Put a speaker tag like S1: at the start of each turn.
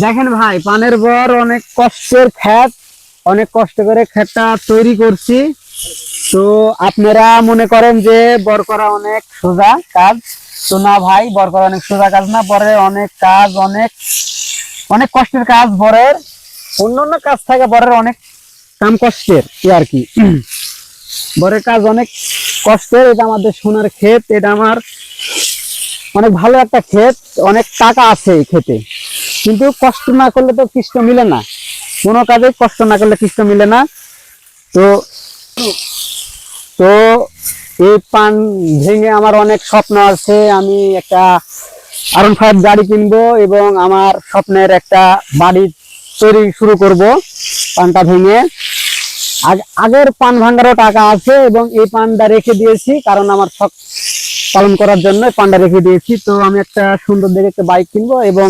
S1: দেখেন ভাই, পানের বর অনেক কষ্টের ক্ষেত, অনেক কষ্ট করে ক্ষেতটা তৈরি করছি। তো আপনারা মনে করেন যে বর করা অনেক সোজা কাজ। তো না ভাই, বর করা অনেক সোজা কাজ না, বরের অনেক কাজ, অনেক অনেক কষ্টের কাজ বরের। অন্যান্য কাজ থাকে, বরের অনেক কাম কষ্টের কি আর কি। বরের কাজ অনেক কষ্টের। এটা আমাদের সোনার ক্ষেত, এটা আমার অনেক ভালো একটা ক্ষেত, অনেক টাকা আছে এই ক্ষেতে। কিন্তু কষ্ট না করলে তো কৃষ্ণ মিলে না, কোনো কাজে কষ্ট না করলে কৃষ্ণ মিলে না। তো তো এই পান ভেঙে আমার অনেক স্বপ্ন আছে। আমি একটা R15 গাড়ি কিনবো এবং আমার স্বপ্নের একটা বাড়ি তৈরি শুরু করব পানটা ভেঙে। আগের পান ভাঙারও টাকা আছে এবং এই পানটা রেখে দিয়েছি, কারণ আমার শখ পালন করার জন্য পানটা রেখে দিয়েছি। তো আমি একটা সুন্দর দেখে একটা বাইক কিনবো এবং